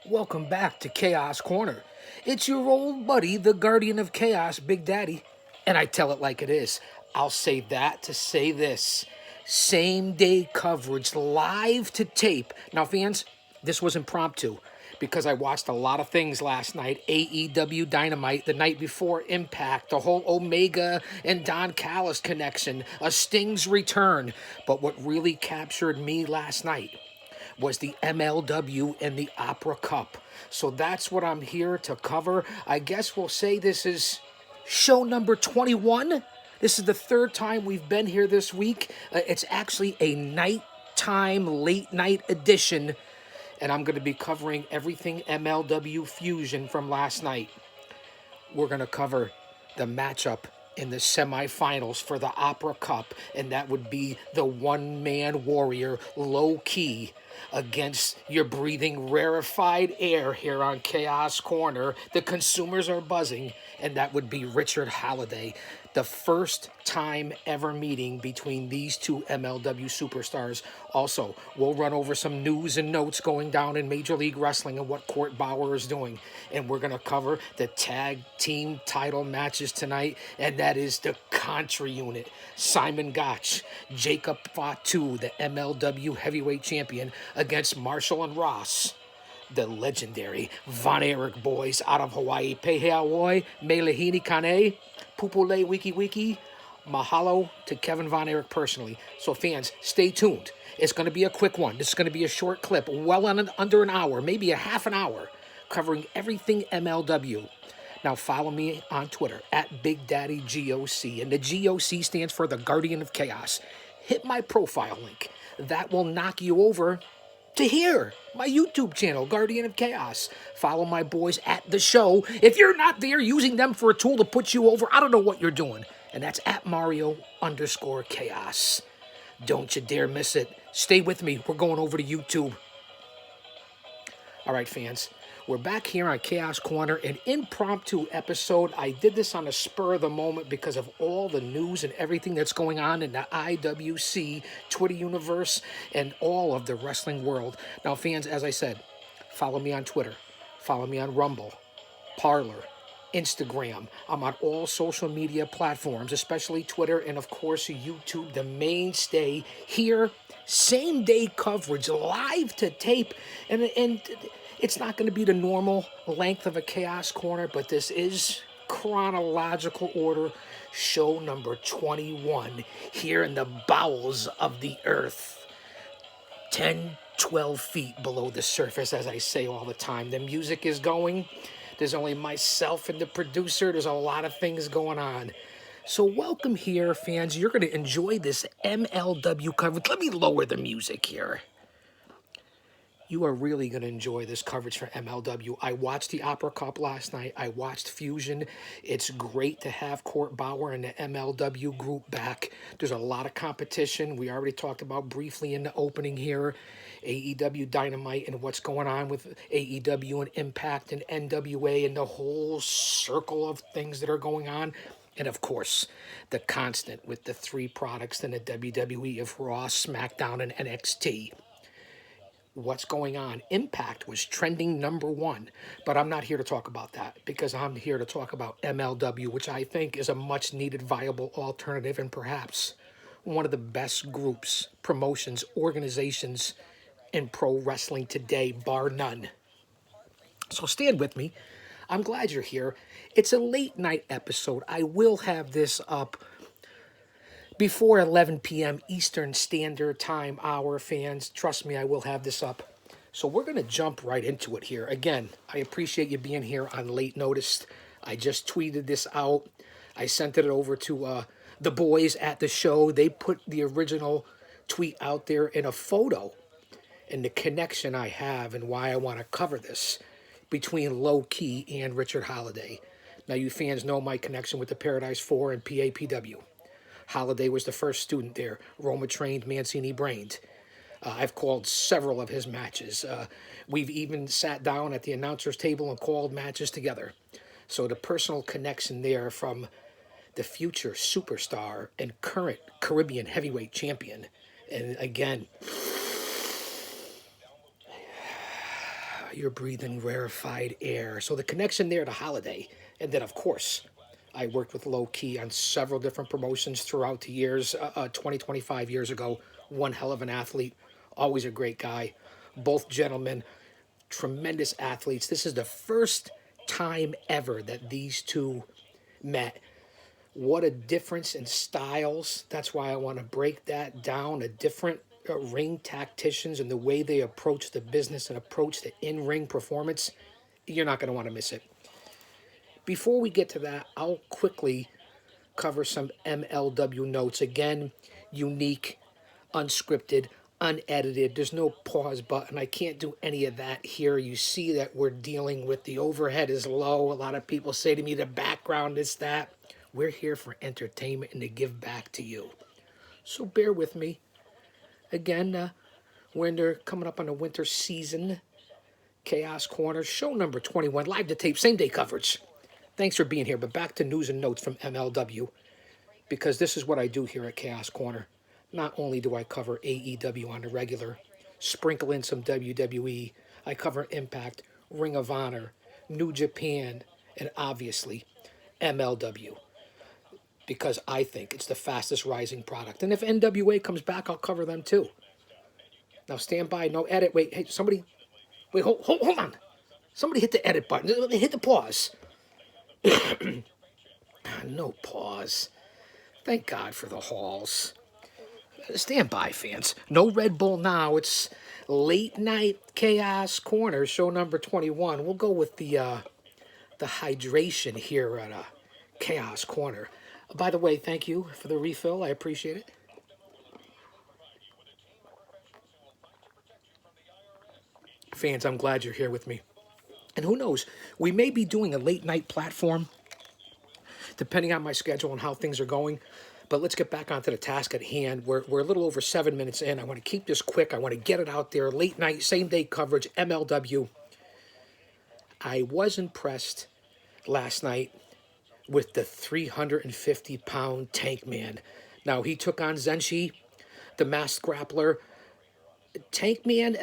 Welcome back to Chaos Corner. It's your old buddy, the Guardian of Chaos, Big Daddy. And I tell it like it is. I'll say that to say this. Same day coverage, live to tape. Now, fans, this was impromptu because I watched a lot of things last night. AEW Dynamite, the night before Impact, the whole Omega and Don Callis connection, a Sting's return. But what really captured me last night was the MLW and the Opera Cup. So that's what I'm here to cover. I guess we'll say this is show number 21. This is the third time we've been here this week. It's actually a nighttime, late night edition, and I'm going to be covering everything MLW Fusion from last night. We're going to cover the matchup in the semifinals for the Opera Cup, and that would be the one-man warrior, Low Key, against your breathing rarefied air here on Chaos Corner. The consumers are buzzing, and that would be Richard Holiday. The first time ever meeting between these two MLW superstars. Also, we'll run over some news and notes going down in Major League Wrestling and what Court Bauer is doing. And we're going to cover the tag team title matches tonight, and that is the Contra unit. Simon Gotch, Jacob Fatu, the MLW heavyweight champion, against Marshall and Ross, the legendary Von Erich boys out of Hawaii. Peheawoi, Melehini Kane, Pupule Wiki Wiki, mahalo to Kevin Von Erich personally. So fans, stay tuned. It's going to be a quick one. This is going to be a short clip, under an hour, maybe a half an hour, covering everything MLW. Now follow me on Twitter at BigDaddyGOC, and the GOC stands for the Guardian of Chaos. Hit my profile link. That will knock you over to here, my YouTube channel, Guardian of Chaos. Follow my boys at the show. If you're not there using them for a tool to put you over, I don't know what you're doing. And that's at Mario_Chaos. Don't you dare miss it. Stay with me. We're going over to YouTube. All right, fans. We're back here on Chaos Corner, an impromptu episode. I did this on the spur of the moment because of all the news and everything that's going on in the IWC, Twitter universe, and all of the wrestling world. Now, fans, as I said, follow me on Twitter. Follow me on Rumble, Parler, Instagram. I'm on all social media platforms, especially Twitter and, of course, YouTube, the mainstay here. Same day coverage, live to tape, and it's not going to be the normal length of a Chaos Corner, but this is chronological order, show number 21 here in the bowels of the earth. 10, 12 feet below the surface, as I say all the time. The music is going. There's only myself and the producer. There's a lot of things going on. So welcome here, fans. You're going to enjoy this MLW coverage. Let me lower the music here. You are really going to enjoy this coverage for MLW. I watched the Opera Cup last night. I watched Fusion. It's great to have Court Bauer and the MLW group back. There's a lot of competition. We already talked about briefly in the opening here, AEW Dynamite and what's going on with AEW and Impact and NWA and the whole circle of things that are going on. And of course, the constant with the three products in the WWE of Raw, SmackDown, and NXT. What's going on? Impact was trending #1, but I'm not here to talk about that because I'm here to talk about MLW, which I think is a much needed viable alternative and perhaps one of the best groups, promotions, organizations in pro wrestling today, bar none. So stand with me. I'm glad you're here. It's a late night episode. I will have this up before 11 p.m. Eastern Standard Time hour, fans. Trust me, I will have this up. So we're going to jump right into it here. Again, I appreciate you being here on late notice. I just tweeted this out. I sent it over to the boys at the show. They put the original tweet out there in a photo and the connection I have and why I want to cover this between Low Key and Richard Holiday. Now, you fans know my connection with the Paradise 4 and PAPW. Holiday was the first student there. Roma trained, Mancini brained. I've called several of his matches. We've even sat down at the announcer's table and called matches together. So the personal connection there from the future superstar and current Caribbean heavyweight champion. And again, You're breathing rarefied air. So the connection there to Holiday. And then, of course, I worked with Low Key on several different promotions throughout the years. 20, 25 years ago, one hell of an athlete, always a great guy. Both gentlemen, tremendous athletes. This is the first time ever that these two met. What a difference in styles. That's why I want to break that down. A different ring tacticians and the way they approach the business and approach the in-ring performance. You're not going to want to miss it. Before we get to that, I'll quickly cover some MLW notes. Again, unique, unscripted, unedited. There's no pause button. I can't do any of that here. You see that we're dealing with the overhead is low. A lot of people say to me the background is that. We're here for entertainment and to give back to you. So bear with me. Again, we're coming up on the winter season. Chaos Corner, show number 21, live to tape, same day coverage. Thanks for being here, but back to news and notes from MLW, because this is what I do here at Chaos Corner. Not only do I cover AEW on the regular, sprinkle in some WWE, I cover Impact, Ring of Honor, New Japan, and obviously MLW, because I think it's the fastest rising product. And if NWA comes back, I'll cover them too. Now stand by, no edit. Wait, hey, somebody, wait, hold on. Somebody hit the edit button. Hit the pause. No pause. Thank God for the halls. Stand by, fans. No Red Bull now. It's late night Chaos Corner, show number 21. We'll go with the hydration here at Chaos Corner. By the way, thank you for the refill. I appreciate it. Fans, I'm glad you're here with me. And who knows, we may be doing a late night platform, depending on my schedule and how things are going. But let's get back onto the task at hand. We're a little over 7 minutes in. I want to keep this quick. I want to get it out there. Late night, same day coverage, MLW. I was impressed last night with the 350-pound Tank Man. Now, he took on Zenshi, the masked grappler. Tank Man,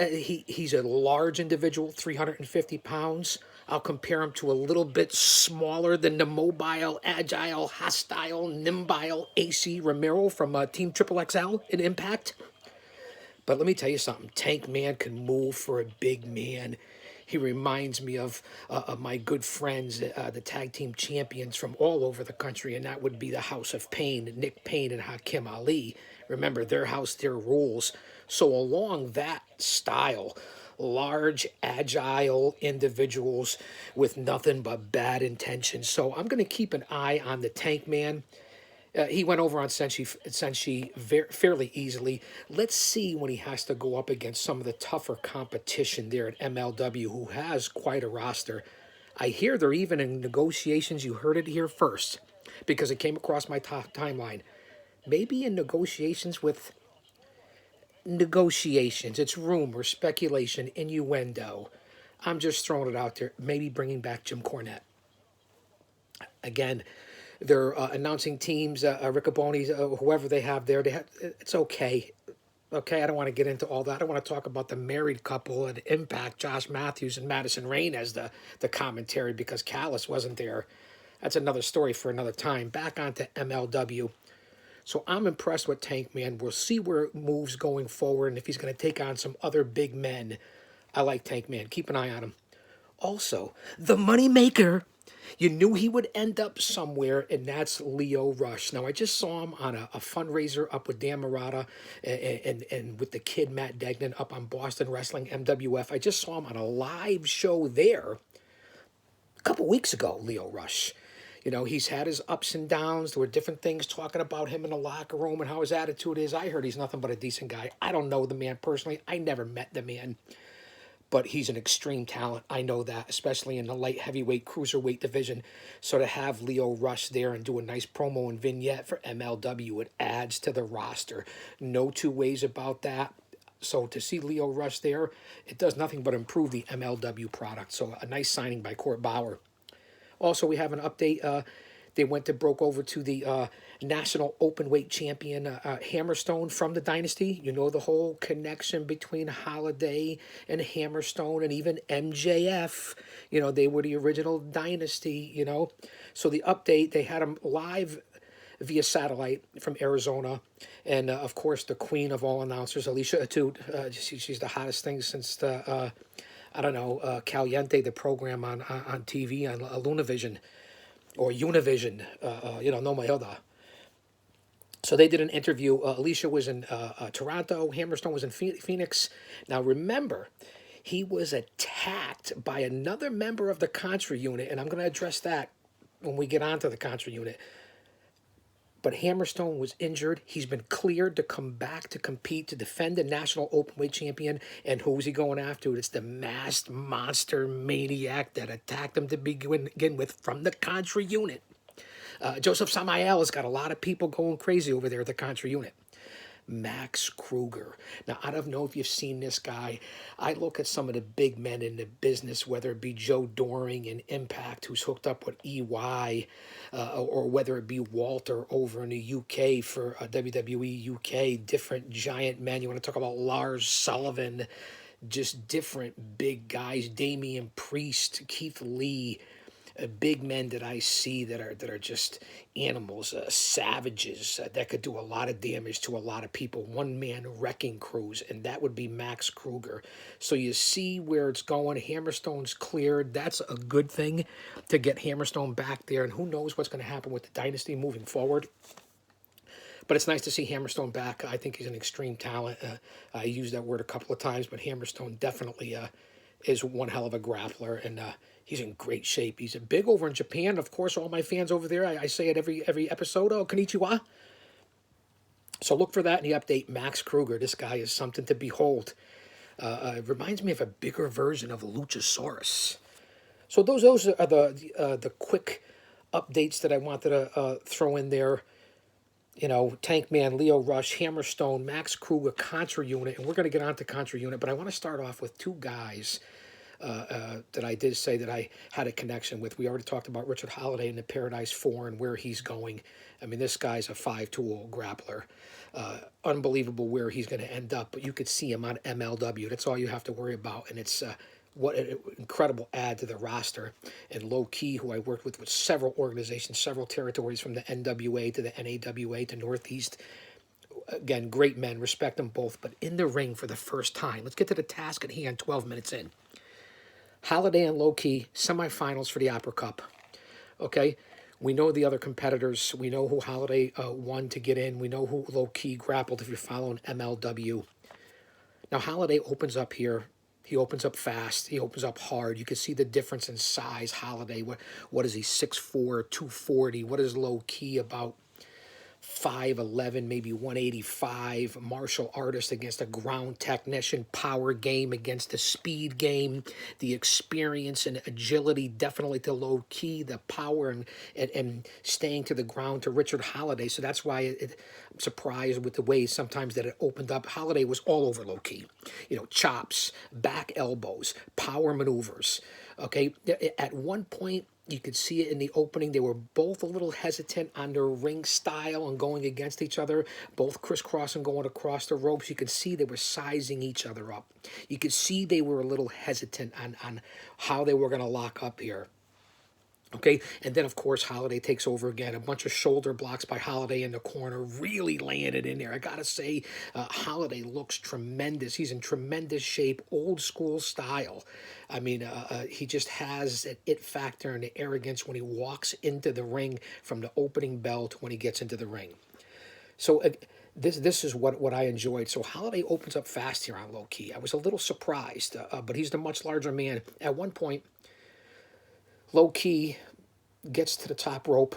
he's a large individual, 350 pounds. I'll compare him to a little bit smaller than the mobile, agile, hostile, nimble AC Romero from Team Triple XL in Impact. But let me tell you something. Tank Man can move for a big man. He reminds me of my good friends, the tag team champions from all over the country, and that would be the House of Pain, Nick Payne and Hakim Ali. Remember, their house, their rules. So along that style, large, agile individuals with nothing but bad intentions. So I'm going to keep an eye on the Tank Man. He went over on Senshi fairly easily. Let's see when he has to go up against some of the tougher competition there at MLW, who has quite a roster. I hear they're even in negotiations. You heard it here first, because it came across my timeline. Maybe in negotiations with negotiations. It's rumor, speculation, innuendo. I'm just throwing it out there. Maybe bringing back Jim Cornette. Again, they're announcing teams, Riccaboni, whoever they have there. It's okay. Okay, I don't want to get into all that. I want to talk about the married couple at Impact, Josh Matthews and Madison Rayne as the commentary, because Callis wasn't there. That's another story for another time. Back onto MLW. So I'm impressed with Tank Man. We'll see where it moves going forward and if he's going to take on some other big men. I like Tank Man. Keep an eye on him. Also, the money maker. You knew he would end up somewhere, and that's Lio Rush. Now, I just saw him on a fundraiser up with Dan Murata and with the kid Matt Degnan up on Boston Wrestling, MWF. I just saw him on a live show there a couple weeks ago, Lio Rush. You know, he's had his ups and downs. There were different things talking about him in the locker room and how his attitude is. I heard he's nothing but a decent guy. I don't know the man personally. I never met the man. But he's an extreme talent. I know that, especially in the light heavyweight cruiserweight division. So to have Lio Rush there and do a nice promo and vignette for MLW, it adds to the roster. No two ways about that. So to see Lio Rush there, it does nothing but improve the MLW product. So a nice signing by Court Bauer. Also, we have an update. They broke over to the national open weight champion Hammerstone from the Dynasty. You know the whole connection between Holiday and Hammerstone, and even MJF. You know, they were the original Dynasty, you know. So the update, they had them live via satellite from Arizona. And, of course, the queen of all announcers, Alicia Atout. She's the hottest thing since the, I don't know, Caliente, the program on TV, on Lunavision, or Univision, you know, no me joda. So they did an interview. Alicia was in Toronto. Hammerstone was in Phoenix. Now, remember, he was attacked by another member of the Contra unit, and I'm going to address that when we get onto the Contra unit. But Hammerstone was injured. He's been cleared to come back to compete, to defend the national openweight champion. And who's he going after? It's the masked monster maniac that attacked him to begin with from the Contra unit. Joseph Samael has got a lot of people going crazy over there at the Contra unit. Max Kruger. Now, I don't know if you've seen this guy. I look at some of the big men in the business, whether it be Joe Doring in Impact, who's hooked up with EY, or whether it be Walter over in the UK for WWE UK, different giant men. You want to talk about Lars Sullivan, just different big guys, Damian Priest, Keith Lee, big men that I see that are just animals, savages that could do a lot of damage to a lot of people. One-man wrecking crews, and that would be Max Kruger. So you see where it's going. Hammerstone's cleared. That's a good thing to get Hammerstone back there, and who knows what's going to happen with the Dynasty moving forward. But it's nice to see Hammerstone back. I think he's an extreme talent. I used that word a couple of times, but Hammerstone definitely is one hell of a grappler, and he's in great shape. He's big over in Japan. Of course, all my fans over there, I say it every episode. Oh, konnichiwa. So look for that in the update. Max Kruger, this guy is something to behold. It reminds me of a bigger version of Luchasaurus. So those are the quick updates that I wanted to throw in there. You know, Tank Man, Leo Rush, Hammerstone, Max Kruger, Contra Unit, and we're going to get on to Contra Unit, but I want to start off with two guys that I did say that I had a connection with. We already talked about Richard Holiday in the Paradise 4 and where he's going. I mean, this guy's a 5-tool grappler. Unbelievable where he's going to end up, but you could see him on MLW. That's all you have to worry about, and it's what an incredible add to the roster. And Low Key, who I worked with several organizations, several territories, from the NWA to the NAWA to Northeast. Again, great men, respect them both, but in the ring for the first time. Let's get to the task at hand 12 minutes in. Holiday and Low Key, semifinals for the Opera Cup. Okay, we know the other competitors. We know who Holiday won to get in. We know who Low Key grappled if you're following MLW. Now, Holiday opens up here. He opens up fast. He opens up hard. You can see the difference in size. Holiday, what is he, 6'4", 240? What is Low Key, about 5'11", maybe 185, martial artist against a ground technician, power game against the speed game, the experience and agility definitely to Low Key, the power and staying to the ground to Richard Holiday. So that's why I'm surprised with the way sometimes that it opened up. Holiday was all over Low Key. You know, chops, back elbows, power maneuvers. Okay, at one point, you could see it in the opening. They were both a little hesitant on their ring style and going against each other, both crisscrossing, going across the ropes. You could see they were sizing each other up. You could see they were a little hesitant on how they were going to lock up here. Okay, and then, of course, Holiday takes over again. A bunch of shoulder blocks by Holiday in the corner, really laying it in there. I got to say, Holiday looks tremendous. He's in tremendous shape, old school style. I mean, he just has an it factor and the arrogance when he walks into the ring, from the opening bell to when he gets into the ring. So this is what I enjoyed. So Holiday opens up fast here on Low Key. I was a little surprised, but he's the much larger man. At one point, Low Key gets to the top rope,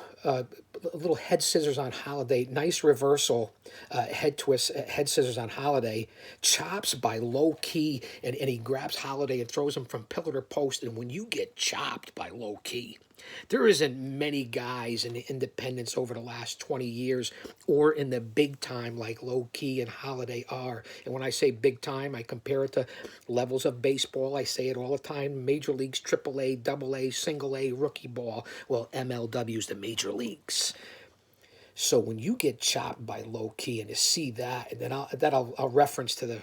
A little head scissors on Holiday. Nice reversal, head twist, head scissors on Holiday. Chops by Low Key, and he grabs Holiday and throws him from pillar to post. And when you get chopped by Low Key, there isn't many guys in the independents over the last 20 years or in the big time like Low Key and Holiday are. And when I say big time, I compare it to levels of baseball. I say it all the time. Major leagues, triple A, double A, single A, rookie ball. Well, MLW is the major leagues. So when you get chopped by Low Key and you see that, and then I'll reference to the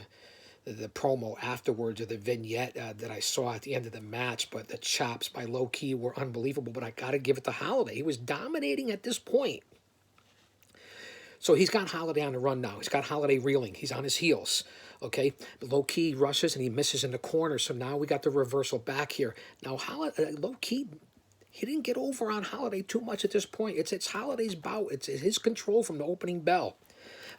promo afterwards, or the vignette that I saw at the end of the match. But the chops by Low Key were unbelievable. But I got to give it to Holiday. He was dominating at this point. So he's got Holiday on the run now. He's got Holiday reeling. He's on his heels. Okay, Low Key rushes and he misses in the corner. So now we got the reversal back here. Now Low Key, he didn't get over on Holiday too much at this point. It's Holiday's bout. It's his control from the opening bell.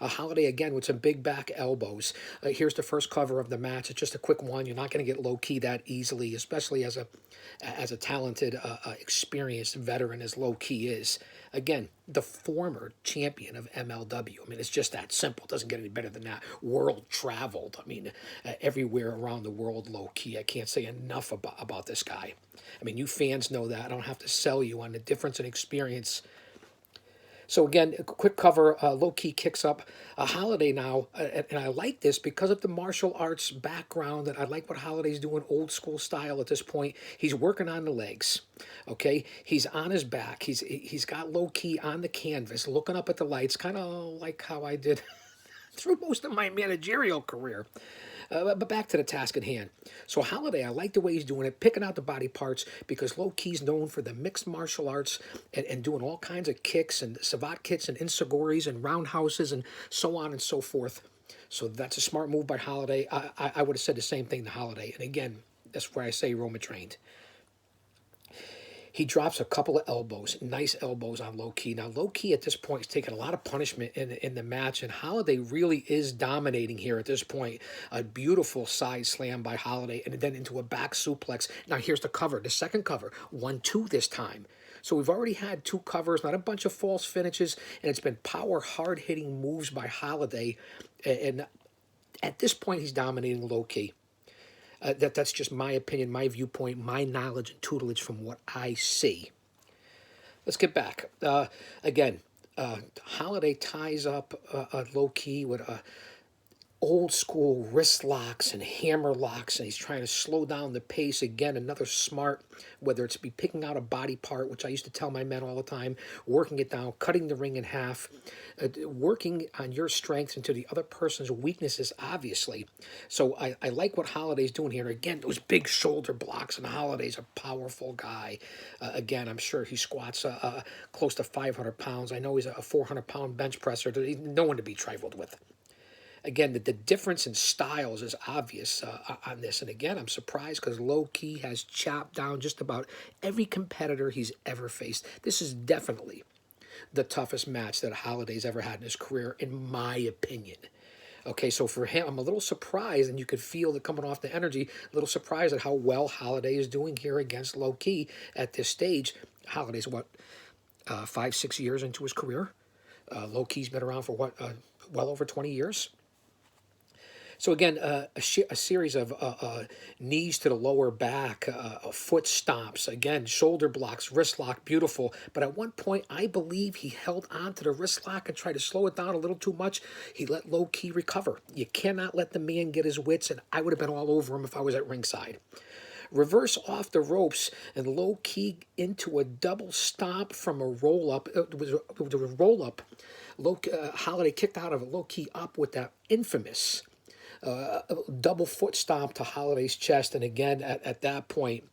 Holiday again with some big back elbows. Here's the first cover of the match. It's just a quick one. You're not going to get Low Key that easily, especially as a talented, experienced veteran as Low Key is. Again, the former champion of MLW. I mean, it's just that simple. It doesn't get any better than that. World traveled. I mean, everywhere around the world, Low Key. I can't say enough about this guy. I mean, you fans know that. I don't have to sell you on the difference in experience. So again, a quick cover, Low Key kicks up Holiday now, and I like this because of the martial arts background, and I like what Holiday's doing, old school style at this point. He's working on the legs, okay? He's on his back. He's got Low Key on the canvas, looking up at the lights, kind of like how I did through most of my managerial career. But back to the task at hand. So Holiday, I like the way he's doing it, picking out the body parts, because Low Key's known for the mixed martial arts and doing all kinds of kicks and savate kicks and insagoris and roundhouses and so on and so forth. So that's a smart move by Holiday. I would have said the same thing to Holiday. And again, that's where I say Roma trained. He drops a couple of elbows, nice elbows on Low Key. Now, Low Key at this point is taking a lot of punishment in the match, and Holiday really is dominating here at this point. A beautiful side slam by Holiday, and then into a back suplex. Now, here's the cover, the second cover, 1-2 this time. So we've already had two covers, not a bunch of false finishes, and it's been power, hard-hitting moves by Holiday. And at this point, he's dominating Low Key. That's just my opinion, my viewpoint, my knowledge and tutelage from what I see. Let's get back. Again, Holiday ties up Low Key with old school wrist locks and hammer locks, and he's trying to slow down the pace. Again, another smart, whether it's be picking out a body part, which I used to tell my men all the time, working it down, cutting the ring in half, working on your strengths into the other person's weaknesses, obviously. So I like what Holiday's doing here. Again, those big shoulder blocks, and Holiday's a powerful guy. Again, I'm sure he squats close to 500 pounds. I know he's a 400-pound bench presser. No one to be trifled with. Again, the difference in styles is obvious on this. And again, I'm surprised because Low Key has chopped down just about every competitor he's ever faced. This is definitely the toughest match that Holiday's ever had in his career, in my opinion. Okay, so for him, I'm a little surprised, and you could feel it coming off the energy, a little surprised at how well Holiday is doing here against Low Key at this stage. Holiday's, 5-6 years into his career? Low Key's been around for, well over 20 years? So again, a series of knees to the lower back, foot stomps, again, shoulder blocks, wrist lock, beautiful. But at one point, I believe he held on to the wrist lock and tried to slow it down a little too much. He let Low Key recover. You cannot let the man get his wits, and I would have been all over him if I was at ringside. Reverse off the ropes, and Low Key into a double stomp from a roll-up. It was a roll-up. Holiday kicked out of it, Low Key up with that infamous double foot stomp to Holiday's chest, and again at that point,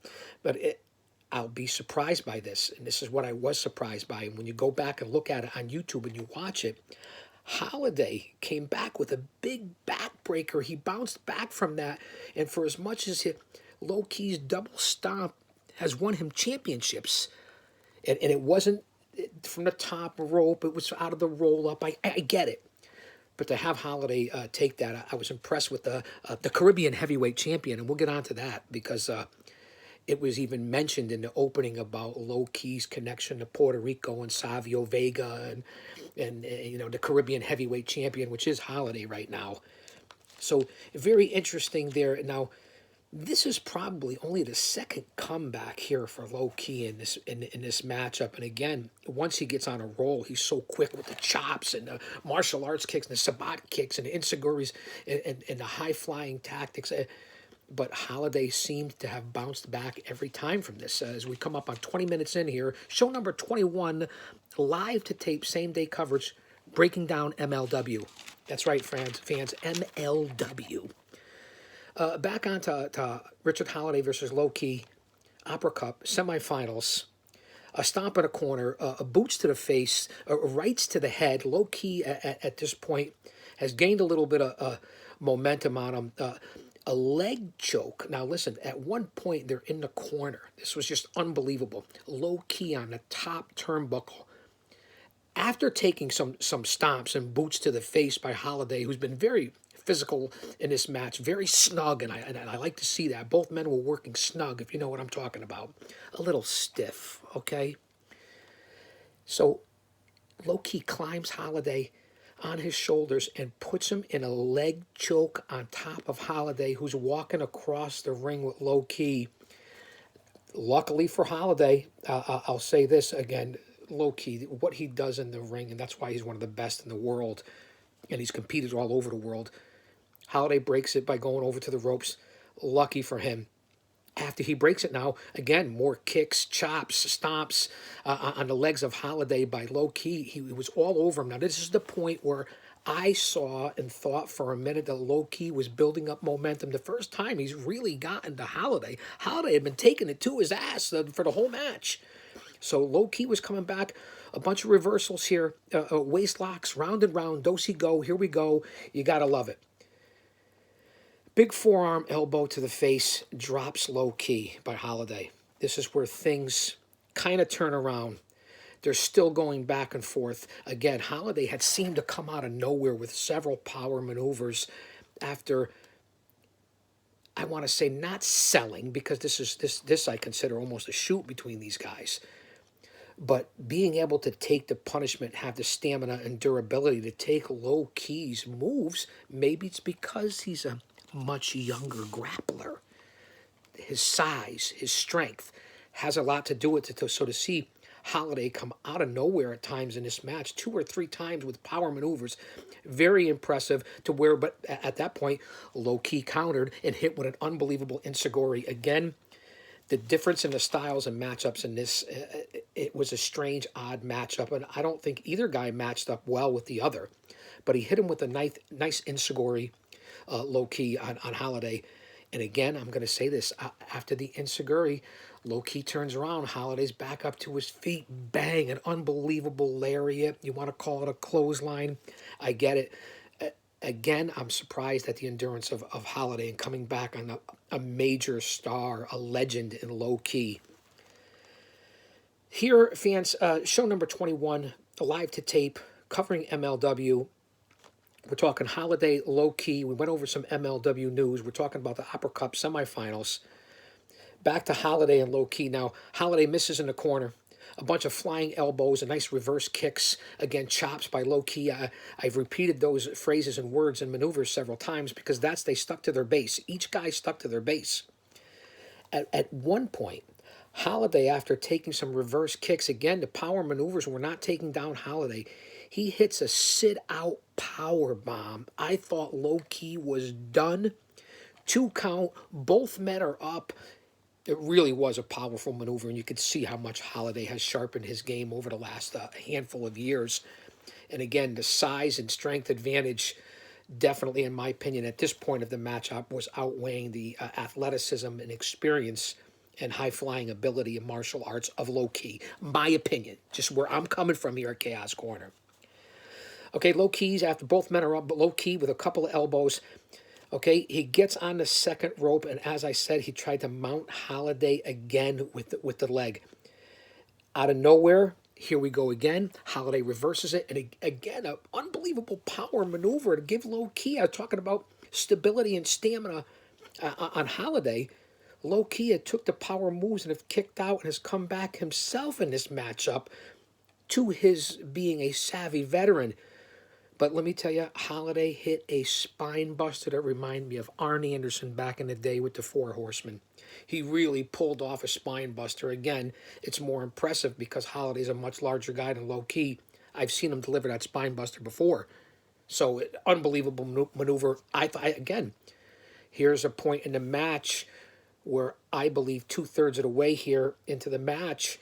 I'll be surprised by this, and this is what I was surprised by. And when you go back and look at it on YouTube and you watch it, Holiday came back with a big backbreaker. He bounced back from that, and for as much as Low Key's double stomp has won him championships, and it wasn't from the top rope, it was out of the roll up. I get it. But to have Holiday take that, I was impressed with the Caribbean heavyweight champion, and we'll get on to that because It was even mentioned in the opening about Low Key's connection to Puerto Rico and Savio Vega and you know, the Caribbean heavyweight champion, which is Holiday right now. So very interesting there. Now, this is probably only the second comeback here for Low Key in this matchup. And again, once he gets on a roll, he's so quick with the chops and the martial arts kicks and the sabat kicks and the insuguris and the high flying tactics. But Holiday seemed to have bounced back every time from this. As we come up on 20 minutes in here, show number 21, live to tape, same day coverage, breaking down MLW. That's right, fans, MLW. Back on to Richard Holiday versus Low Key, Opera Cup, semifinals. A stomp in a corner, boots to the face, rights to the head. Low Key at this point has gained a little bit of momentum on him. A leg choke. Now listen, at one point they're in the corner. This was just unbelievable. Low Key on the top turnbuckle. After taking some stomps and boots to the face by Holiday, who's been very physical in this match, very snug, and I like to see that. Both men were working snug, if you know what I'm talking about. A little stiff, okay? So Low Key climbs Holiday on his shoulders and puts him in a leg choke on top of Holiday, who's walking across the ring with Low Key. Luckily for Holiday, I'll say this again, Low Key, what he does in the ring, and that's why he's one of the best in the world, and he's competed all over the world. Holiday breaks it by going over to the ropes. Lucky for him. After he breaks it now, again, more kicks, chops, stomps on the legs of Holiday by Low Key. He was all over him. Now, this is the point where I saw and thought for a minute that Low Key was building up momentum. The first time he's really gotten to Holiday. Holiday had been taking it to his ass for the whole match. So Low Key was coming back. A bunch of reversals here. Waist locks, round and round. Do-si go. Here we go. You got to love it. Big forearm elbow to the face, drops Low Key by Holiday. This is where things kind of turn around. They're still going back and forth. Again, Holiday had seemed to come out of nowhere with several power maneuvers after, I want to say, not selling, because this I consider almost a shoot between these guys. But being able to take the punishment, have the stamina and durability to take Low Key's moves, maybe it's because he's a much younger grappler. His size, his strength has a lot to do with it. So to see Holiday come out of nowhere at times in this match, 2 or 3 times with power maneuvers, very impressive to where, but at that point, Low Key countered and hit with an unbelievable enziguri. Again, the difference in the styles and matchups in this, it was a strange, odd matchup, and I don't think either guy matched up well with the other. But he hit him with a nice enziguri, Low Key on Holiday. And again, I'm going to say this, after the enziguri, Low Key turns around, Holiday's back up to his feet, bang, an unbelievable lariat. You want to call it a clothesline, I get it. Again, I'm surprised at the endurance of Holiday and coming back on a major star, a legend in Low Key. Here, fans, show number 21, live to tape, covering MLW. We're talking Holiday, Low Key. We went over some MLW news. We're talking about the Opera Cup semifinals. Back to Holiday and Low Key. Now, Holiday misses in the corner. A bunch of flying elbows, a nice reverse kicks. Again, chops by Low Key. I've repeated those phrases and words and maneuvers several times because they stuck to their base. Each guy stuck to their base. At one point, Holiday, after taking some reverse kicks, again, the power maneuvers were not taking down Holiday. He hits a sit-out power bomb. I thought Low Key was done. 2 count. Both men are up. It really was a powerful maneuver, and you could see how much Holiday has sharpened his game over the last handful of years. And again, the size and strength advantage, definitely, in my opinion, at this point of the matchup, was outweighing the athleticism and experience and high-flying ability in martial arts of Low Key. My opinion, just where I'm coming from here at Chaos Corner. Okay, Low Key's, after both men are up, but Low Key with a couple of elbows. Okay, he gets on the second rope, and as I said, he tried to mount Holiday again with the leg. Out of nowhere, here we go again. Holiday reverses it, and again, an unbelievable power maneuver to give Low Key. I'm talking about stability and stamina on Holiday. Low-key had took the power moves and have kicked out and has come back himself in this matchup to his being a savvy veteran. But let me tell you, Holiday hit a spine buster that reminded me of Arn Anderson back in the day with the Four Horsemen. He really pulled off a spine buster. Again, it's more impressive because Holiday's a much larger guy than Low-key. I've seen him deliver that spine buster before. So, unbelievable maneuver. Again, here's a point in the match where I believe 2/3 of the way here into the match,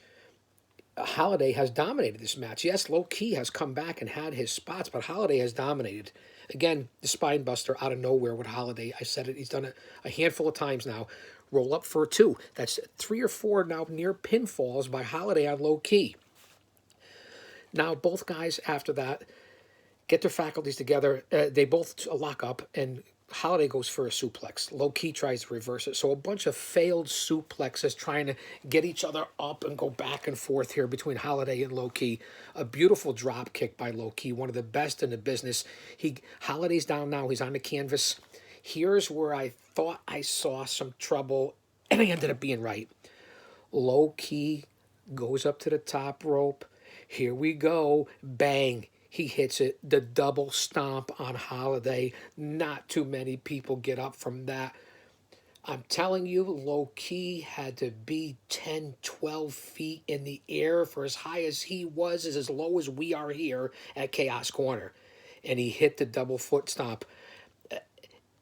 Holiday has dominated this match. Yes, Low-key has come back and had his spots, but Holiday has dominated. Again, the spine buster out of nowhere with Holiday. I said it, he's done it a handful of times now. Roll up for a 2. That's 3 or 4 now near pinfalls by Holiday on Low-key. Now, both guys after that get their faculties together. They both lock up, and Holiday goes for a suplex. Low-key tries to reverse it. So a bunch of failed suplexes trying to get each other up and go back and forth here between Holiday and Low-key. A beautiful drop kick by Low-key, one of the best in the business. Holiday's down now. He's on the canvas. Here's where I thought I saw some trouble, and I ended up being right. Low-key goes up to the top rope. Here we go. Bang. He hits it, the double stomp on Holiday. Not too many people get up from that. I'm telling you, Low-key had to be 10, 12 feet in the air for as high as he was, as low as we are here at Chaos Corner. And he hit the double foot stomp.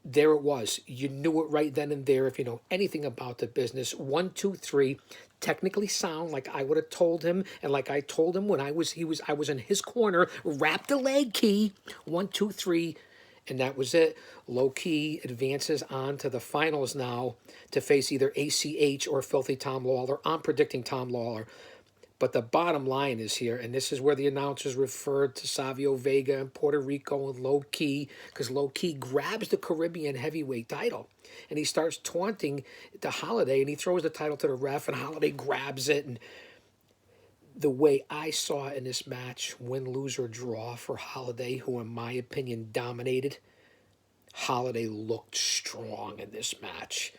There it was. You knew it right then and there if you know anything about the business. 1, 2, 3. Technically sound, like I would have told him, and like I told him when I was in his corner. Wrap the leg key. 1, 2, 3, and that was it. Low-key advances on to the finals now to face either ACH or Filthy Tom Lawler. I'm predicting Tom Lawler. But the bottom line is here, and this is where the announcers referred to Savio Vega and Puerto Rico and Low-key, because Low-key grabs the Caribbean heavyweight title, and he starts taunting the Holiday, and he throws the title to the ref, and Holiday grabs it. And the way I saw it in this match, win, lose, or draw for Holiday, who in my opinion dominated, Holiday looked strong in this match.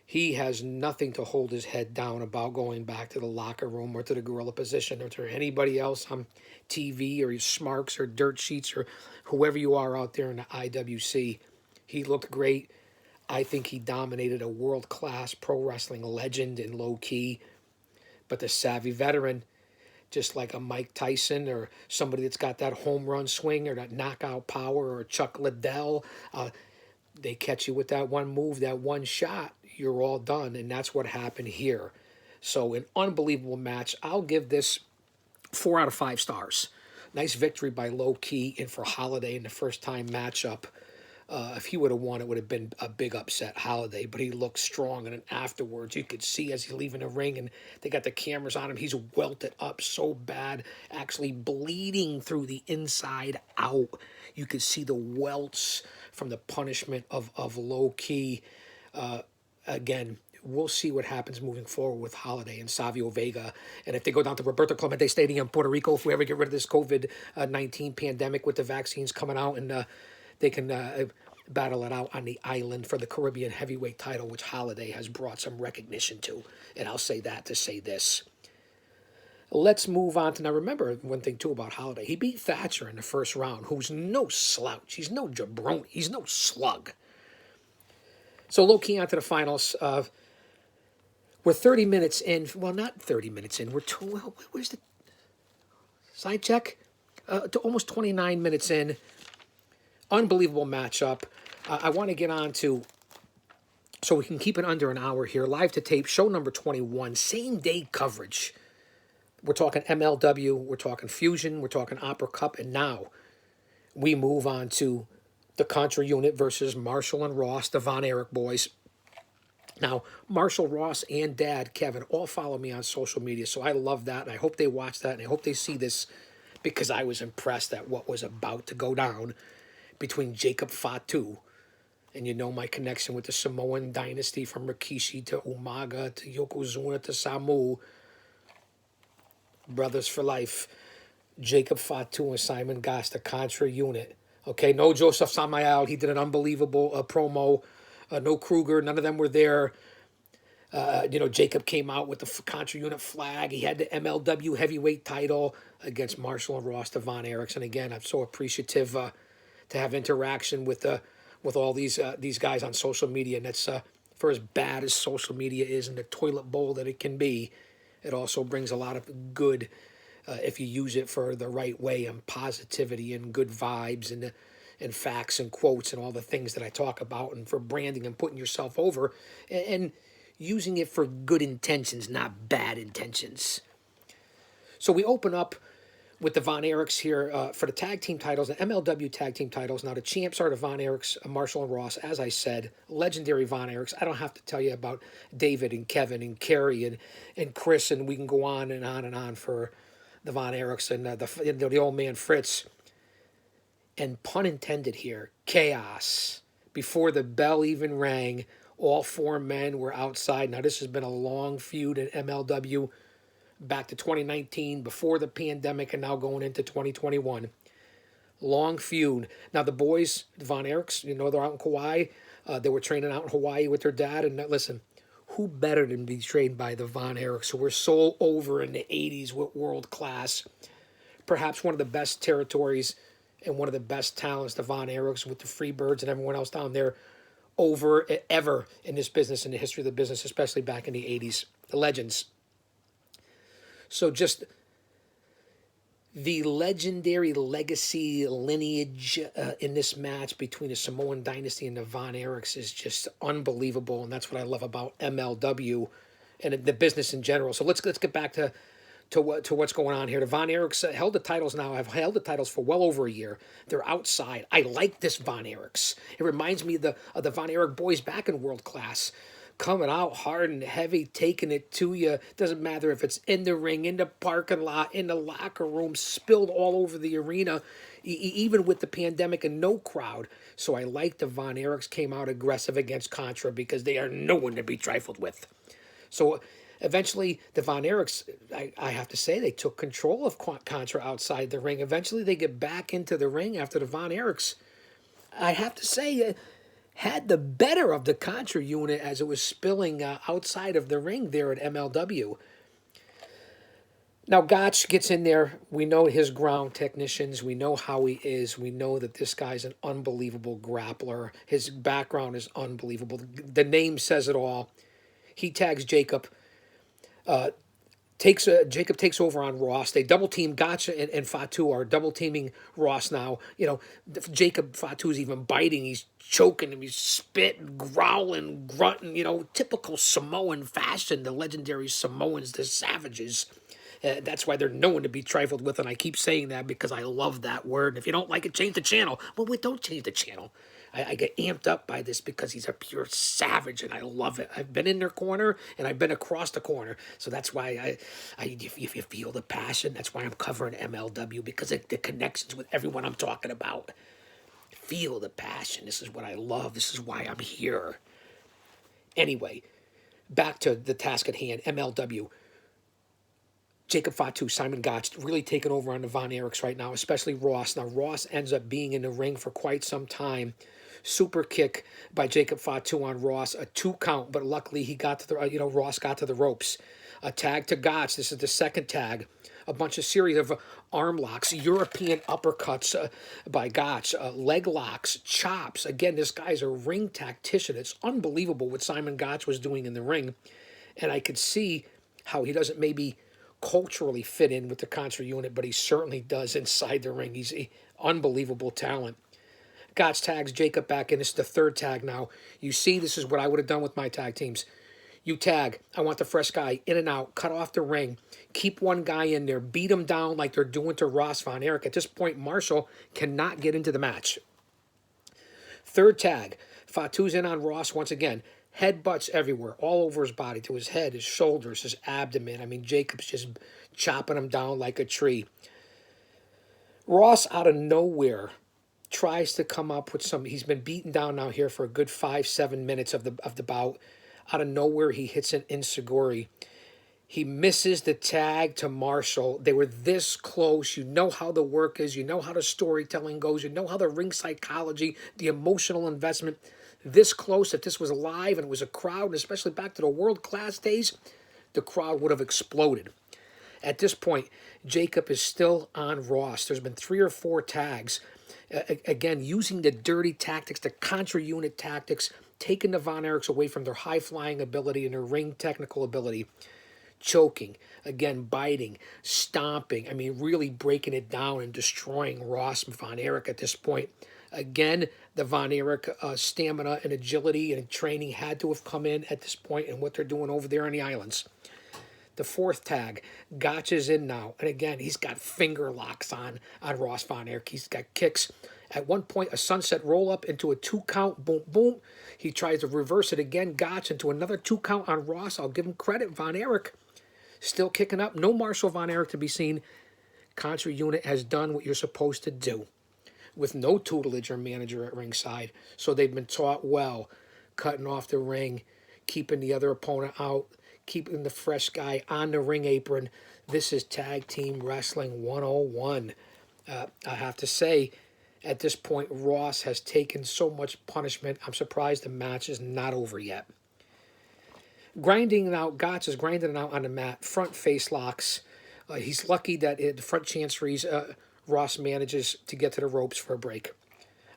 He has nothing to hold his head down about going back to the locker room or to the gorilla position or to anybody else on TV or Smarks or Dirt Sheets or whoever you are out there in the IWC. He looked great. I think he dominated a world-class pro wrestling legend in Low-key. But the savvy veteran, just like a Mike Tyson or somebody that's got that home run swing or that knockout power or Chuck Liddell, they catch you with that one move, that one shot, you're all done, and that's what happened here. So an unbelievable match. I'll give this 4 out of 5 stars. Nice victory by Low-key and for Holiday in the first-time matchup. If he would have won, it would have been a big upset, Holiday, but he looked strong, and then afterwards you could see as he's leaving the ring and they got the cameras on him, he's welted up so bad, actually bleeding through the inside out. You could see the welts from the punishment of Low-key. Again, we'll see what happens moving forward with Holiday and Savio Vega. And if they go down to Roberto Clemente Stadium, Puerto Rico, if we ever get rid of this COVID-19 pandemic with the vaccines coming out, and they can battle it out on the island for the Caribbean heavyweight title, which Holiday has brought some recognition to. And I'll say that to say this. Let's move on to, now remember one thing too about Holiday. He beat Thatcher in the first round, who's no slouch. He's no jabroni. He's no slug. So Low-key on to the finals. We're 30 minutes in. Well, not 30 minutes in. Where's the side check? To almost 29 minutes in. Unbelievable matchup. I want to get on to, so we can keep it under an hour here. Live to tape, show number 21. Same day coverage. We're talking MLW. We're talking Fusion. We're talking Opera Cup. And now we move on to the Contra Unit versus Marshall and Ross, the Von Erich boys. Now, Marshall, Ross, and Dad, Kevin, all follow me on social media, so I love that, and I hope they watch that, and I hope they see this, because I was impressed at what was about to go down between Jacob Fatu, and you know my connection with the Samoan dynasty from Rikishi to Umaga to Yokozuna to Samu. Brothers for life. Jacob Fatu and Simon Goss, the Contra Unit. Okay, no Joseph Samael. He did an unbelievable promo. No Kruger. None of them were there. Jacob came out with the Contra Unit flag. He had the MLW heavyweight title against Marshall and Ross to Von Erichs. And again, I'm so appreciative to have interaction with all these guys on social media. And that's for as bad as social media is and the toilet bowl that it can be, it also brings a lot of good if you use it for the right way, and positivity and good vibes and facts and quotes and all the things that I talk about, and for branding and putting yourself over and using it for good intentions, not bad intentions. So we open up with the Von Erichs here for the tag team titles, the MLW tag team titles. Now, the champs are the Von Erichs, Marshall and Ross, as I said, legendary Von Erichs. I don't have to tell you about David and Kevin and Kerry and Chris, and we can go on and on and on for the Von Erichs and the old man Fritz. And pun intended here, chaos. Before the bell even rang, all four men were outside. Now, this has been a long feud in MLW back to 2019, before the pandemic, and now going into 2021. Long feud. Now, the boys, the Von Erichs, they're out in Kauai. They were training out in Hawaii with their dad. And listen, who better than be trained by the Von Erichs, who were so over in the 80s with world class? Perhaps one of the best territories and one of the best talents, the Von Erichs, with the Freebirds and everyone else down there, over ever in this business, in the history of the business, especially back in the 80s. The legends. So just the legendary legacy lineage in this match between the Samoan Dynasty and the Von Erichs is just unbelievable, and that's what I love about MLW and the business in general. So let's get back to what's going on here. The Von Erichs held the titles now. Have held the titles for well over a year. They're outside. I like this Von Erichs. It reminds me of the Von Erich boys back in world class. Coming out hard and heavy, taking it to you. Doesn't matter if it's in the ring, in the parking lot, in the locker room, spilled all over the arena, even with the pandemic and no crowd. So I like the Von Erichs came out aggressive against Contra because they are no one to be trifled with. So eventually, the Von Erichs, I have to say, they took control of Contra outside the ring. Eventually, they get back into the ring after the Von Erichs, I have to say, had the better of the Contra unit as it was spilling outside of the ring there at MLW. Now, Gotch gets in there. We know his ground technicians. We know how he is. We know that this guy's an unbelievable grappler. His background is unbelievable. The name says it all. He tags Jacob. Jacob takes over on Ross. They double team Gotcha and Fatu are double teaming Ross now. Jacob Fatu's even biting. He's choking him. He's spitting, growling, grunting. Typical Samoan fashion. The legendary Samoans, the savages. That's why they're no one to be trifled with, and I keep saying that because I love that word. And if you don't like it, change the channel. Well, we don't change the channel. I get amped up by this because he's a pure savage, and I love it. I've been in their corner, and I've been across the corner. So that's why if you feel the passion, that's why I'm covering MLW, because of the connections with everyone I'm talking about. Feel the passion. This is what I love. This is why I'm here. Anyway, back to the task at hand, MLW. Jacob Fatu, Simon Gotch, really taking over on the Von Erichs right now, especially Ross. Now, Ross ends up being in the ring for quite some time. Super kick by Jacob Fatu on Ross, a 2 count, but luckily he got to the, Ross got to the ropes. A tag to Gotch. This is the second tag. A bunch of series of arm locks, European uppercuts by Gotch, leg locks, chops. Again, this guy's a ring tactician. It's unbelievable what Simon Gotch was doing in the ring. And I could see how he doesn't maybe culturally fit in with the Contra unit, but he certainly does inside the ring. He's an unbelievable talent. Gotch tags Jacob back in. This is the third tag now. You see, this is what I would have done with my tag teams. You tag. I want the fresh guy in and out. Cut off the ring. Keep one guy in there. Beat him down like they're doing to Ross Von Erich. At this point, Marshall cannot get into the match. Third tag. Fatu's in on Ross once again. Headbutts everywhere, all over his body, to his head, his shoulders, his abdomen. I mean, Jacob's just chopping him down like a tree. Ross, out of nowhere, tries to come up with some. He's been beaten down now here for a good 5-7 minutes of the bout. Out of nowhere, he hits an enziguri. He misses the tag to Marshall. They were this close. You know how the work is. You know how the storytelling goes. You know how the ring psychology, the emotional investment. This close, if this was live and it was a crowd, and especially back to the world-class days, the crowd would have exploded. At this point, Jacob is still on Ross. There's been 3 or 4 tags. Again, using the dirty tactics, the contra-unit tactics, taking the Von Erichs away from their high-flying ability and their ring technical ability. Choking, again, biting, stomping. I mean, really breaking it down and destroying Ross and Von Erich at this point. Again, the Von Erich stamina and agility and training had to have come in at this point and what they're doing over there in the islands. The 4th tag, Gotch is in now. And again, he's got finger locks on Ross Von Erich. He's got kicks. At one point, a sunset roll-up into a 2 count, boom, boom. He tries to reverse it again, Gotch into another 2 count on Ross. I'll give him credit. Von Erich still kicking up. No Marshall Von Erich to be seen. Contra unit has done what you're supposed to do with no tutelage or manager at ringside. So they've been taught well, cutting off the ring, keeping the other opponent out, keeping the fresh guy on the ring apron. This is Tag Team Wrestling 101. I have to say, at this point, Ross has taken so much punishment. I'm surprised the match is not over yet. Grinding it out, Gotch is grinding it out on the mat. Front face locks. He's lucky that the front chanceries, Ross manages to get to the ropes for a break.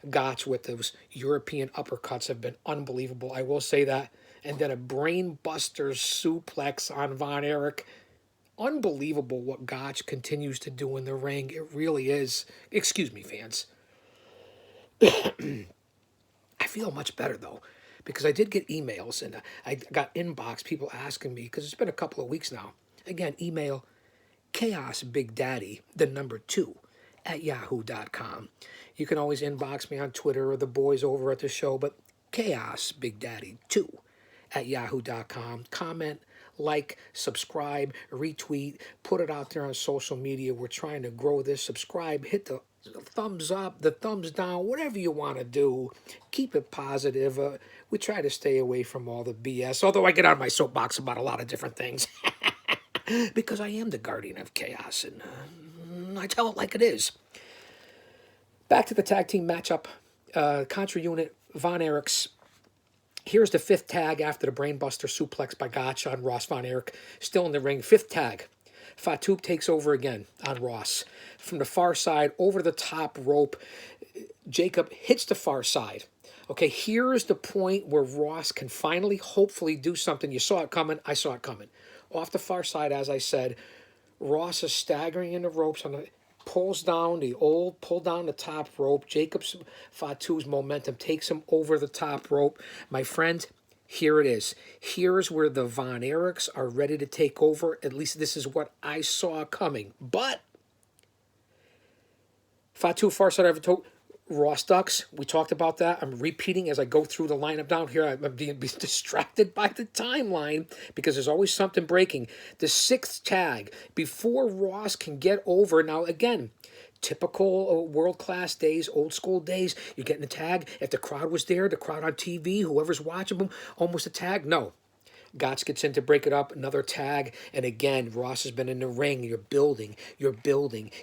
Gotch with those European uppercuts have been unbelievable. I will say that. And then a brain buster suplex on Von Erich. Unbelievable what Gotch continues to do in the ring. It really is. Excuse me, fans. I feel much better, though, because I did get emails and I got inbox people asking me, because it's been a couple of weeks now. Again, email chaosbigdaddy, the number 2, at yahoo.com. You can always inbox me on Twitter or the boys over at the show, but chaosbigdaddy2 at yahoo.com. Comment, like, subscribe, retweet, put it out there on social media. We're trying to grow this. Subscribe, hit the thumbs up, the thumbs down, whatever you want to do. Keep it positive. We try to stay away from all the BS, although I get on my soapbox about a lot of different things. Because I am the guardian of chaos, and I tell it like it is. Back to the tag team matchup. Contra unit, Von Erichs. Here's the 5th tag after the brainbuster suplex by Gotch on Ross Von Erich. Still in the ring. 5th tag. Fatu takes over again on Ross. From the far side, over the top rope, Jacob hits the far side. Okay, here's the point where Ross can finally, hopefully, do something. You saw it coming. I saw it coming. Off the far side, as I said, Ross is staggering in the ropes, pulls down the top rope. Jacob's Fatu's momentum takes him over the top rope. My friend, here it is. Here's where the Von Erichs are ready to take over. At least this is what I saw coming. But Fatu far side of the Ross ducks. We talked about that. I'm repeating as I go through the lineup down here. I'm being distracted by the timeline because there's always something breaking. The 6th tag before Ross can get over. Now, again, typical world-class days, old-school days. You're getting a tag. If the crowd was there, the crowd on TV, whoever's watching them, almost a tag. No. Gotch gets in to break it up, another tag, and again, Ross has been in the ring. You're building.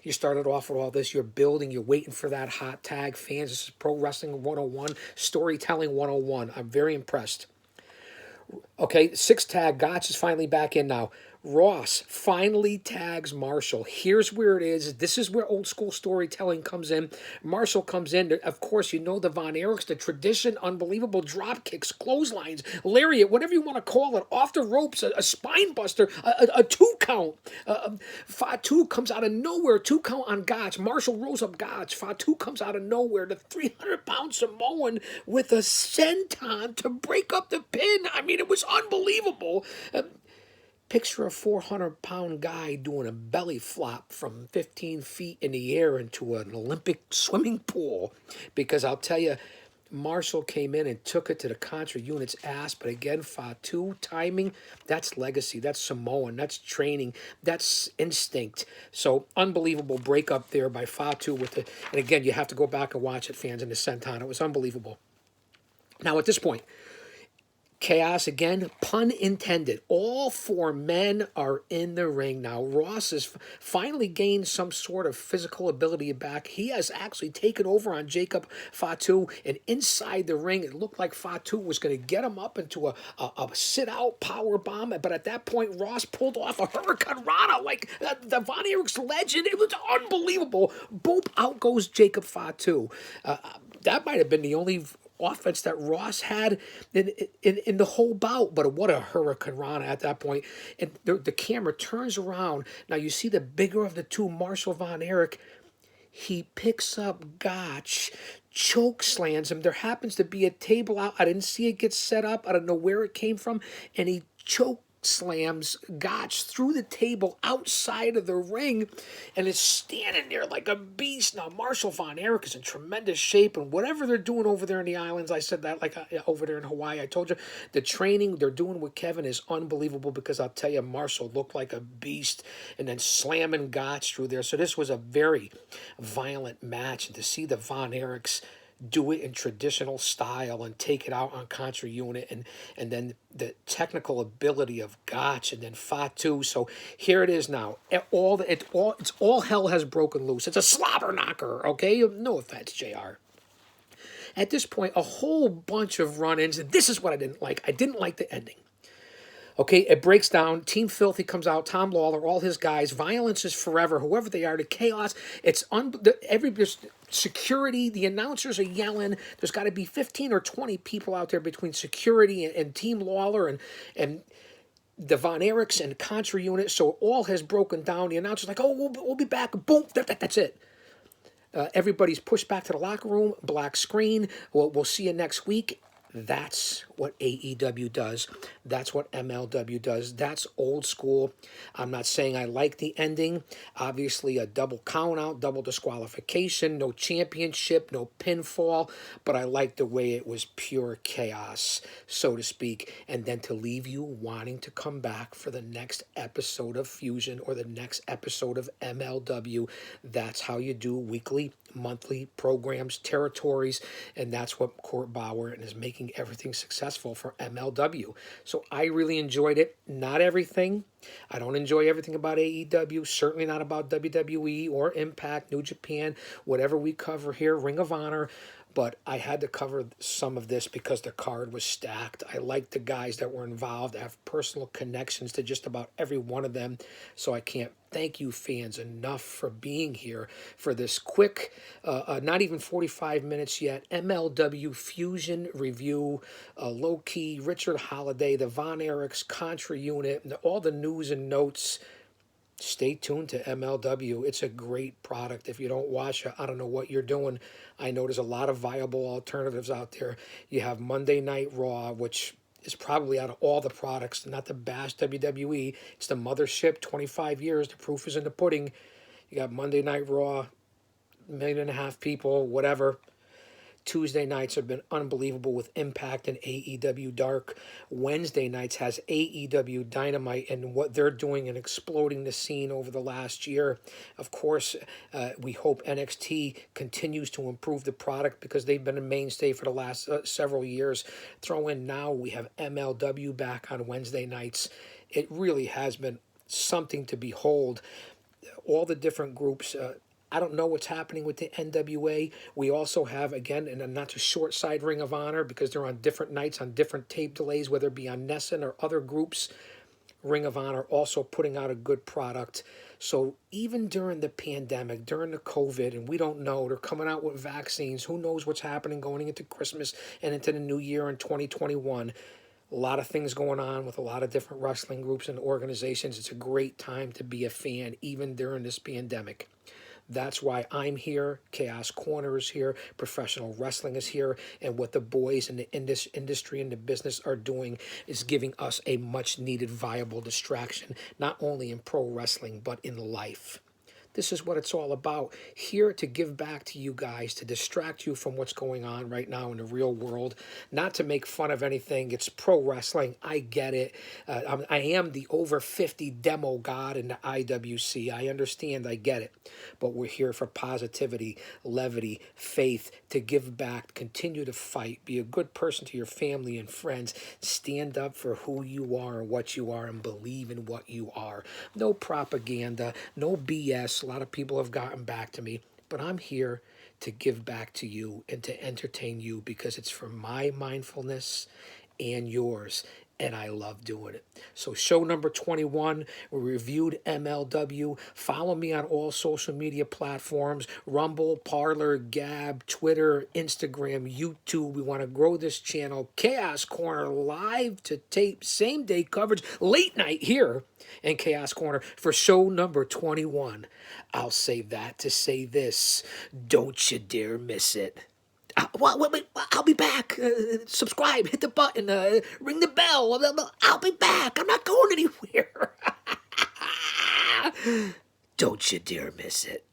You started off with all this. You're building. You're waiting for that hot tag. Fans, this is Pro Wrestling 101, Storytelling 101. I'm very impressed. Okay, 6th tag. Gotch is finally back in now. Ross finally tags Marshall. Here's where it is. This is where old school storytelling comes in. Marshall comes in. Of course, you know the Von Erichs, the tradition, unbelievable drop kicks, clotheslines, lariat, whatever you want to call it, off the ropes, a spine buster, a 2 count. Fatu comes out of nowhere, 2 count on Gotch. Marshall rolls up Gotch. Fatu comes out of nowhere, the 300-pound Samoan with a senton to break up the pin. I mean, it was unbelievable. Picture a 400-pound guy doing a belly flop from 15 feet in the air into an Olympic swimming pool. Because I'll tell you, Marshall came in and took it to the Contra unit's ass. But again, Fatu, timing, that's legacy. That's Samoan. That's training. That's instinct. So unbelievable breakup there by Fatu. And again, you have to go back and watch it, fans, in the senton. It was unbelievable. Now, at this point, Chaos again, pun intended. All four men are in the ring now. Ross has finally gained some sort of physical ability back. He has actually taken over on Jacob Fatu, and inside the ring, it looked like Fatu was going to get him up into a sit-out power bomb. But at that point, Ross pulled off a Hurricane Rana like the Von Erich's legend. It was unbelievable. Boop, out goes Jacob Fatu. That might have been the only offense that Ross had in the whole bout, but what a Hurricane Rana at that point. And the camera turns around. Now you see the bigger of the two, Marshall Von Erich. He picks up Gotch, choke slams him. There happens to be a table out. I didn't see it get set up. I don't know where it came from. And he choke slams Gotch through the table outside of the ring, and is standing there like a beast. Now Marshall Von Erich is in tremendous shape, and whatever they're doing over there in the islands, I said that like over there in Hawaii, I told you the training they're doing with Kevin is unbelievable, because I'll tell you, Marshall looked like a beast, and then slamming Gotch through there. So this was a very violent match, and to see the Von Erichs do it in traditional style and take it out on Contra Unit, and then the technical ability of Gotch and then Fatu. So here it is now. It's all hell has broken loose. It's a slobber knocker, okay? No offense, JR. At this point, a whole bunch of run-ins, and this is what I didn't like. I didn't like the ending. Okay, it breaks down. Team Filthy comes out. Tom Lawler, all his guys. Violence is forever. Whoever they are, the chaos. It's security. The announcers are yelling. There's got to be 15 or 20 people out there between security and Team Lawler and the Von Erichs and Contra Unit. So all has broken down. The announcers like, oh, we'll be back. Boom. That's it. Everybody's pushed back to the locker room. Black screen. We'll see you next week. That's what AEW does. That's what MLW does. That's old school. I'm not saying I like the ending. Obviously, a double count out, double disqualification, no championship, no pinfall. But I like the way it was pure chaos, so to speak. And then to leave you wanting to come back for the next episode of Fusion or the next episode of MLW. That's how you do weekly, monthly programs, territories. And that's what Court Bauer is making everything successful for MLW. So I really enjoyed it. Not everything. I don't enjoy everything about AEW, certainly not about WWE or Impact, New Japan, whatever we cover here, Ring of Honor. But I had to cover some of this because the card was stacked. I like the guys that were involved. I have personal connections to just about every one of them. So I can't thank you fans enough for being here for this quick, not even 45 minutes yet, MLW Fusion review, low-key, Richard Holiday, the Von Erichs, Contra Unit, all the news and notes. Stay tuned to MLW. It's a great product. If you don't watch it, I don't know what you're doing. I know there's a lot of viable alternatives out there. You have Monday Night Raw, which is probably out of all the products, not to bash WWE. It's the mothership, 25 years. The proof is in the pudding. You got Monday Night Raw, 1.5 million people, whatever. Tuesday nights have been unbelievable with Impact and AEW Dark. Wednesday nights has AEW Dynamite and what they're doing and exploding the scene over the last year. Of course, we hope NXT continues to improve the product because they've been a mainstay for the last several years. Throw in now we have MLW back on Wednesday nights. It really has been something to behold. All the different groups. I don't know what's happening with the NWA. We also have, again, and not to short side Ring of Honor because they're on different nights, on different tape delays, whether it be on Nessun or other groups. Ring of Honor also putting out a good product. So even during the pandemic, during the COVID, and we don't know, they're coming out with vaccines. Who knows what's happening going into Christmas and into the new year in 2021. A lot of things going on with a lot of different wrestling groups and organizations. It's a great time to be a fan, even during this pandemic. That's why I'm here. Chaos Corner is here. Professional wrestling is here. And what the boys in this industry and the business are doing is giving us a much needed viable distraction, not only in pro wrestling, but in life. This is what it's all about. Here to give back to you guys, to distract you from what's going on right now in the real world. Not to make fun of anything. It's pro wrestling. I get it. I am the over 50 demo god in the IWC. I understand. I get it. But we're here for positivity, levity, faith, to give back, continue to fight, be a good person to your family and friends. Stand up for who you are and what you are and believe in what you are. No propaganda, no BS. A lot of people have gotten back to me, but I'm here to give back to you and to entertain you because it's for my mindfulness and yours. And I love doing it. So show number 21, we reviewed MLW. Follow me on all social media platforms, Rumble, Parler, Gab, Twitter, Instagram, YouTube. We want to grow this channel. Chaos Corner live to tape, same day coverage, late night here in Chaos Corner for show number 21. I'll save that to say this. Don't you dare miss it. Wait, I'll be back. Subscribe, hit the button, ring the bell. I'll be back. I'm not going anywhere. Don't you dare miss it.